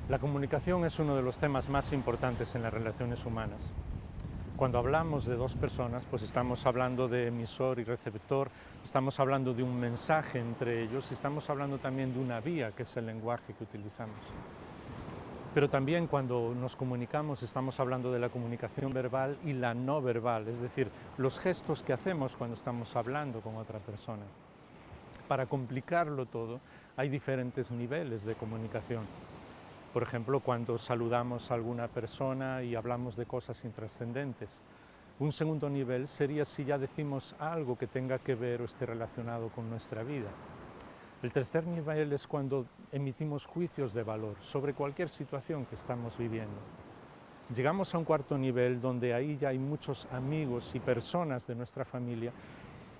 La comunicación es uno de los temas más importantes en las relaciones humanas. Cuando hablamos de dos personas, pues estamos hablando de emisor y receptor, estamos hablando de un mensaje entre ellos y estamos hablando también de una vía, que es el lenguaje que utilizamos. Pero también cuando nos comunicamos estamos hablando de la comunicación verbal y la no verbal, es decir, los gestos que hacemos cuando estamos hablando con otra persona. Para complicarlo todo, hay diferentes niveles de comunicación. Por ejemplo, cuando saludamos a alguna persona y hablamos de cosas intrascendentes. Un segundo nivel sería si ya decimos algo que tenga que ver o esté relacionado con nuestra vida. El tercer nivel es cuando emitimos juicios de valor sobre cualquier situación que estamos viviendo. Llegamos a un cuarto nivel donde ahí ya hay muchos amigos y personas de nuestra familia,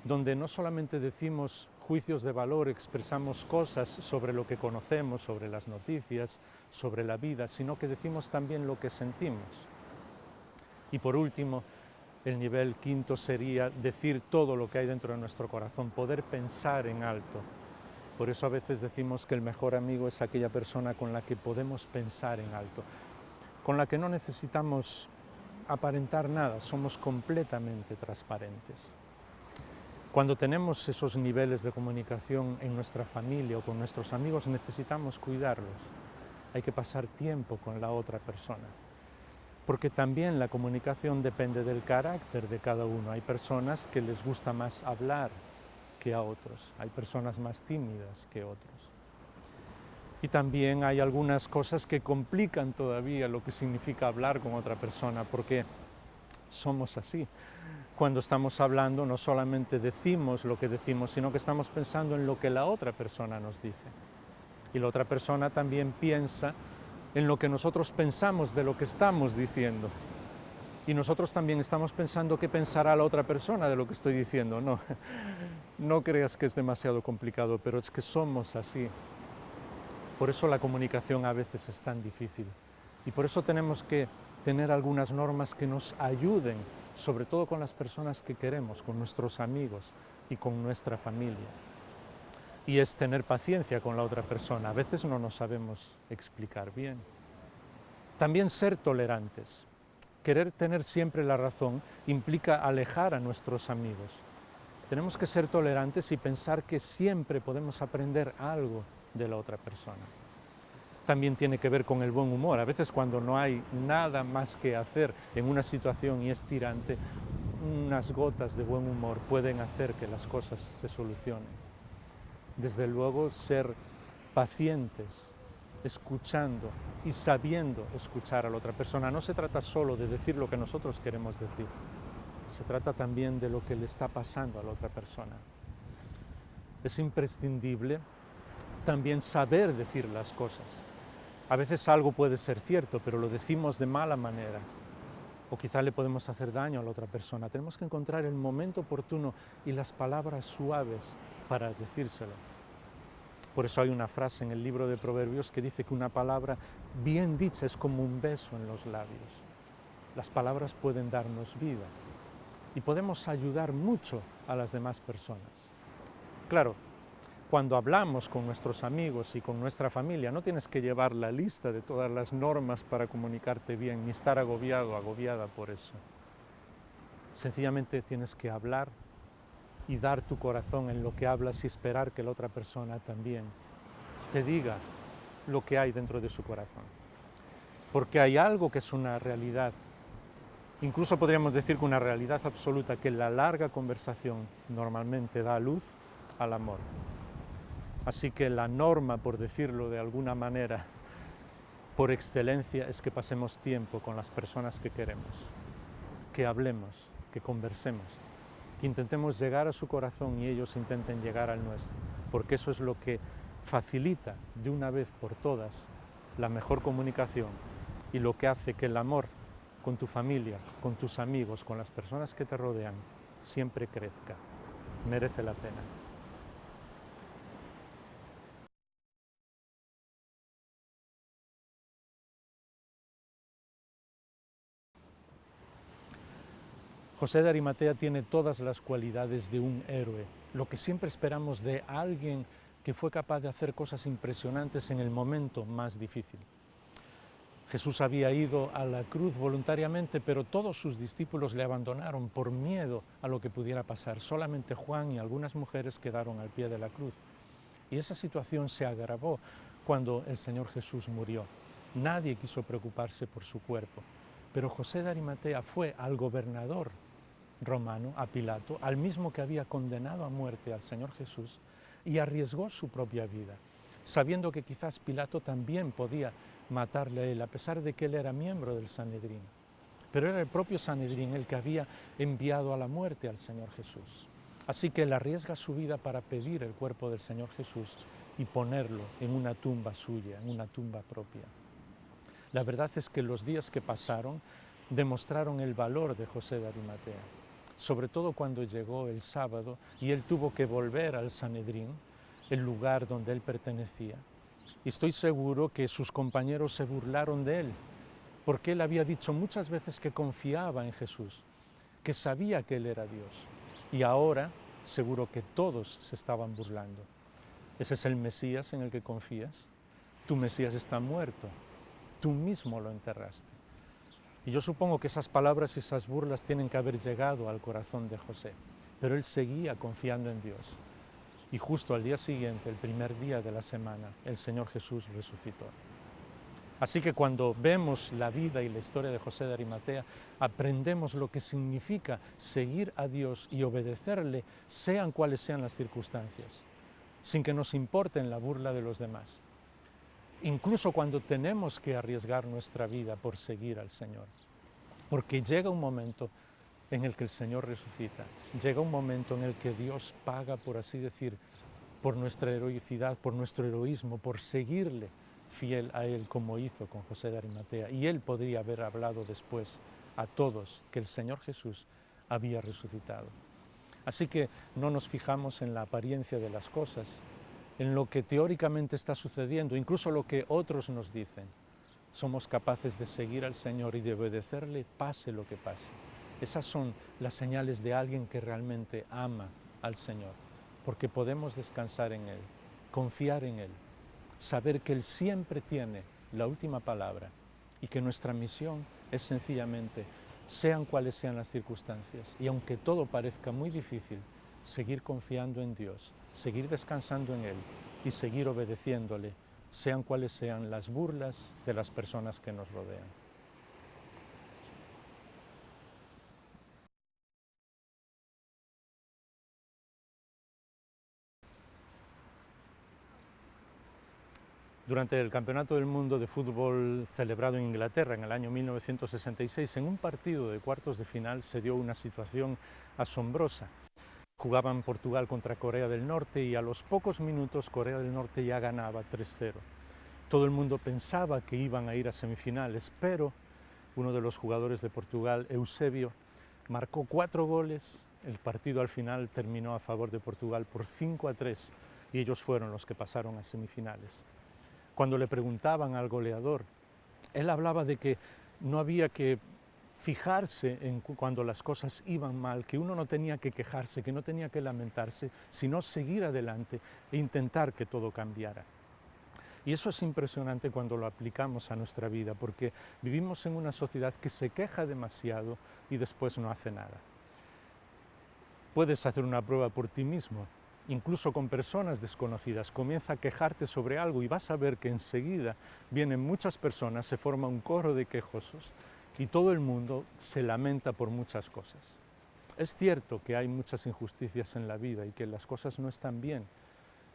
donde no solamente decimos juicios de valor, expresamos cosas sobre lo que conocemos, sobre las noticias, sobre la vida, sino que decimos también lo que sentimos. Y por último, el nivel quinto sería decir todo lo que hay dentro de nuestro corazón, poder pensar en alto. Por eso a veces decimos que el mejor amigo es aquella persona con la que podemos pensar en alto, con la que no necesitamos aparentar nada, somos completamente transparentes. Cuando tenemos esos niveles de comunicación en nuestra familia o con nuestros amigos, necesitamos cuidarlos. Hay que pasar tiempo con la otra persona. Porque también la comunicación depende del carácter de cada uno. Hay personas que les gusta más hablar que a otros. Hay personas más tímidas que otros. Y también hay algunas cosas que complican todavía lo que significa hablar con otra persona, porque somos así. Cuando estamos hablando no solamente decimos lo que decimos, sino que estamos pensando en lo que la otra persona nos dice. Y la otra persona también piensa en lo que nosotros pensamos de lo que estamos diciendo. Y nosotros también estamos pensando qué pensará la otra persona de lo que estoy diciendo. No, no creas que es demasiado complicado, pero es que somos así. Por eso la comunicación a veces es tan difícil. Y por eso tenemos que tener algunas normas que nos ayuden, sobre todo con las personas que queremos, con nuestros amigos y con nuestra familia. Y es tener paciencia con la otra persona. A veces no nos sabemos explicar bien. También ser tolerantes. Querer tener siempre la razón implica alejar a nuestros amigos. Tenemos que ser tolerantes y pensar que siempre podemos aprender algo de la otra persona. También tiene que ver con el buen humor. A veces cuando no hay nada más que hacer en una situación y es tirante, unas gotas de buen humor pueden hacer que las cosas se solucionen. Desde luego, ser pacientes, escuchando y sabiendo escuchar a la otra persona. No se trata solo de decir lo que nosotros queremos decir, se trata también de lo que le está pasando a la otra persona. Es imprescindible también saber decir las cosas. A veces algo puede ser cierto, pero lo decimos de mala manera, o quizá le podemos hacer daño a la otra persona. Tenemos que encontrar el momento oportuno y las palabras suaves para decírselo. Por eso hay una frase en el libro de Proverbios que dice que una palabra bien dicha es como un beso en los labios. Las palabras pueden darnos vida y podemos ayudar mucho a las demás personas. Claro, cuando hablamos con nuestros amigos y con nuestra familia, no tienes que llevar la lista de todas las normas para comunicarte bien, ni estar agobiado o agobiada por eso. Sencillamente tienes que hablar y dar tu corazón en lo que hablas y esperar que la otra persona también te diga lo que hay dentro de su corazón. Porque hay algo que es una realidad, incluso podríamos decir que una realidad absoluta, que la larga conversación normalmente da luz al amor. Así que la norma, por decirlo de alguna manera, por excelencia, es que pasemos tiempo con las personas que queremos, que hablemos, que conversemos, que intentemos llegar a su corazón y ellos intenten llegar al nuestro, porque eso es lo que facilita de una vez por todas la mejor comunicación y lo que hace que el amor con tu familia, con tus amigos, con las personas que te rodean, siempre crezca. Merece la pena. José de Arimatea tiene todas las cualidades de un héroe, lo que siempre esperamos de alguien que fue capaz de hacer cosas impresionantes en el momento más difícil. Jesús había ido a la cruz voluntariamente, pero todos sus discípulos le abandonaron por miedo a lo que pudiera pasar. Solamente Juan y algunas mujeres quedaron al pie de la cruz. Y esa situación se agravó cuando el Señor Jesús murió. Nadie quiso preocuparse por su cuerpo, pero José de Arimatea fue al gobernador romano, a Pilato, al mismo que había condenado a muerte al Señor Jesús, y arriesgó su propia vida, sabiendo que quizás Pilato también podía matarle a él, a pesar de que él era miembro del Sanedrín. Pero era el propio Sanedrín el que había enviado a la muerte al Señor Jesús. Así que él arriesga su vida para pedir el cuerpo del Señor Jesús y ponerlo en una tumba suya, en una tumba propia. La verdad es que los días que pasaron demostraron el valor de José de Arimatea, sobre todo cuando llegó el sábado y él tuvo que volver al Sanedrín, el lugar donde él pertenecía. Y estoy seguro que sus compañeros se burlaron de él, porque él había dicho muchas veces que confiaba en Jesús, que sabía que él era Dios. Y ahora seguro que todos se estaban burlando. ¿Ese es el Mesías en el que confías? Tu Mesías está muerto, tú mismo lo enterraste. Y yo supongo que esas palabras y esas burlas tienen que haber llegado al corazón de José, pero él seguía confiando en Dios. Y justo al día siguiente, el primer día de la semana, el Señor Jesús resucitó. Así que cuando vemos la vida y la historia de José de Arimatea, aprendemos lo que significa seguir a Dios y obedecerle, sean cuales sean las circunstancias, sin que nos importen la burla de los demás. Incluso cuando tenemos que arriesgar nuestra vida por seguir al Señor. Porque llega un momento en el que el Señor resucita, llega un momento en el que Dios paga, por así decir, por nuestra heroicidad, por nuestro heroísmo, por seguirle fiel a Él como hizo con José de Arimatea. Y Él podría haber hablado después a todos que el Señor Jesús había resucitado. Así que no nos fijamos en la apariencia de las cosas, en lo que teóricamente está sucediendo, incluso lo que otros nos dicen. Somos capaces de seguir al Señor y de obedecerle pase lo que pase. Esas son las señales de alguien que realmente ama al Señor, porque podemos descansar en Él, confiar en Él, saber que Él siempre tiene la última palabra y que nuestra misión es sencillamente, sean cuales sean las circunstancias, y aunque todo parezca muy difícil, seguir confiando en Dios, seguir descansando en Él y seguir obedeciéndole, sean cuales sean las burlas de las personas que nos rodean. Durante el Campeonato del Mundo de Fútbol celebrado en Inglaterra en el año 1966, en un partido de cuartos de final se dio una situación asombrosa. Jugaban Portugal contra Corea del Norte y a los pocos minutos Corea del Norte ya ganaba 3-0. Todo el mundo pensaba que iban a ir a semifinales, pero uno de los jugadores de Portugal, Eusebio, marcó 4 goles. El partido al final terminó a favor de Portugal por 5-3 y ellos fueron los que pasaron a semifinales. Cuando le preguntaban al goleador, él hablaba de que no había que fijarse en cuando las cosas iban mal, que uno no tenía que quejarse, que no tenía que lamentarse, sino seguir adelante e intentar que todo cambiara. Y eso es impresionante cuando lo aplicamos a nuestra vida, porque vivimos en una sociedad que se queja demasiado y después no hace nada. Puedes hacer una prueba por ti mismo, incluso con personas desconocidas. Comienza a quejarte sobre algo y vas a ver que enseguida vienen muchas personas, se forma un coro de quejosos y todo el mundo se lamenta por muchas cosas. Es cierto que hay muchas injusticias en la vida y que las cosas no están bien,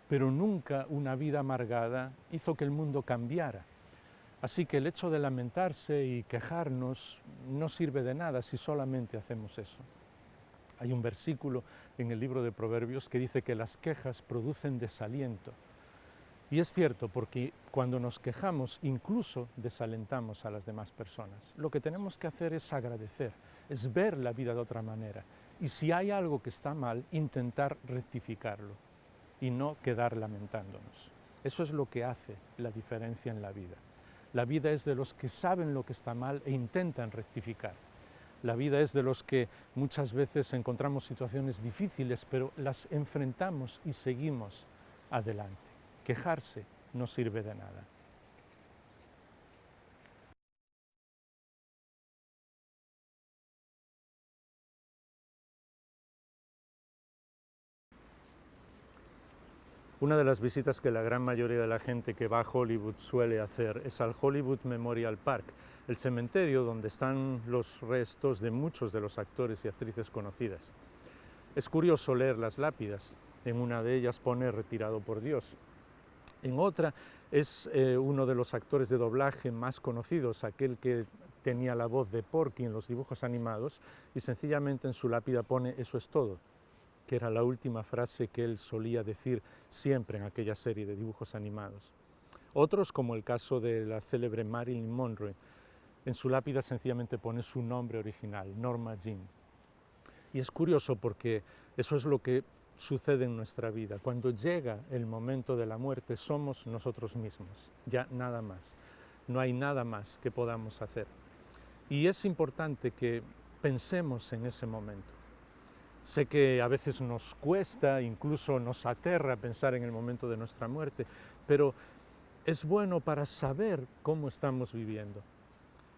pero nunca una vida amargada hizo que el mundo cambiara. Así que el hecho de lamentarse y quejarnos no sirve de nada si solamente hacemos eso. Hay un versículo en el libro de Proverbios que dice que las quejas producen desaliento. Y es cierto, porque cuando nos quejamos incluso desalentamos a las demás personas. Lo que tenemos que hacer es agradecer, es ver la vida de otra manera. Y si hay algo que está mal, intentar rectificarlo y no quedar lamentándonos. Eso es lo que hace la diferencia en la vida. La vida es de los que saben lo que está mal e intentan rectificar. La vida es de los que muchas veces encontramos situaciones difíciles, pero las enfrentamos y seguimos adelante. Quejarse no sirve de nada. Una de las visitas que la gran mayoría de la gente que va a Hollywood suele hacer es al Hollywood Memorial Park, el cementerio donde están los restos de muchos de los actores y actrices conocidas. Es curioso leer las lápidas. En una de ellas pone "retirado por Dios". En otra es uno de los actores de doblaje más conocidos, aquel que tenía la voz de Porky en los dibujos animados, y sencillamente en su lápida pone "eso es todo", que era la última frase que él solía decir siempre en aquella serie de dibujos animados. Otros, como el caso de la célebre Marilyn Monroe, en su lápida sencillamente pone su nombre original, Norma Jean. Y es curioso porque eso es lo que sucede en nuestra vida. Cuando llega el momento de la muerte, somos nosotros mismos, ya nada más. No hay nada más que podamos hacer. Y es importante que pensemos en ese momento. Sé que a veces nos cuesta, incluso nos aterra pensar en el momento de nuestra muerte, pero es bueno para saber cómo estamos viviendo.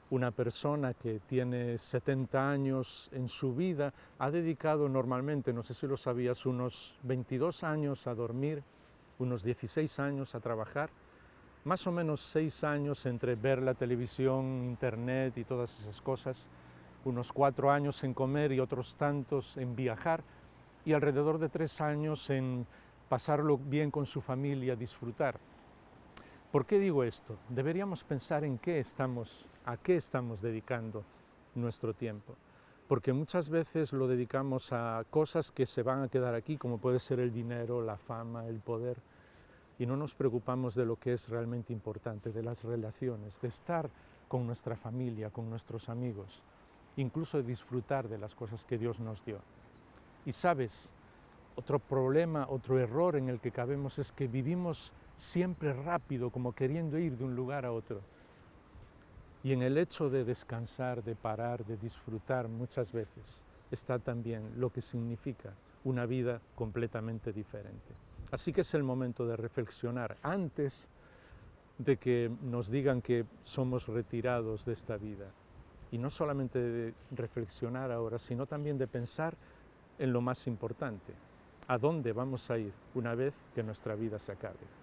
Una persona que tiene 70 años en su vida ha dedicado normalmente, no sé si lo sabías, unos 22 años a dormir, unos 16 años a trabajar, más o menos 6 años entre ver la televisión, internet y todas esas cosas, unos 4 años en comer y otros tantos en viajar, y alrededor de 3 años en pasarlo bien con su familia, disfrutar. ¿Por qué digo esto? Deberíamos pensar en a qué estamos dedicando nuestro tiempo, porque muchas veces lo dedicamos a cosas que se van a quedar aquí, como puede ser el dinero, la fama, el poder, y no nos preocupamos de lo que es realmente importante, de las relaciones, de estar con nuestra familia, con nuestros amigos, incluso de disfrutar de las cosas que Dios nos dio. Y sabes, otro problema, otro error en el que cabemos es que vivimos siempre rápido, como queriendo ir de un lugar a otro. Y en el hecho de descansar, de parar, de disfrutar muchas veces, está también lo que significa una vida completamente diferente. Así que es el momento de reflexionar antes de que nos digan que somos retirados de esta vida. Y no solamente de reflexionar ahora, sino también de pensar en lo más importante. ¿A dónde vamos a ir una vez que nuestra vida se acabe?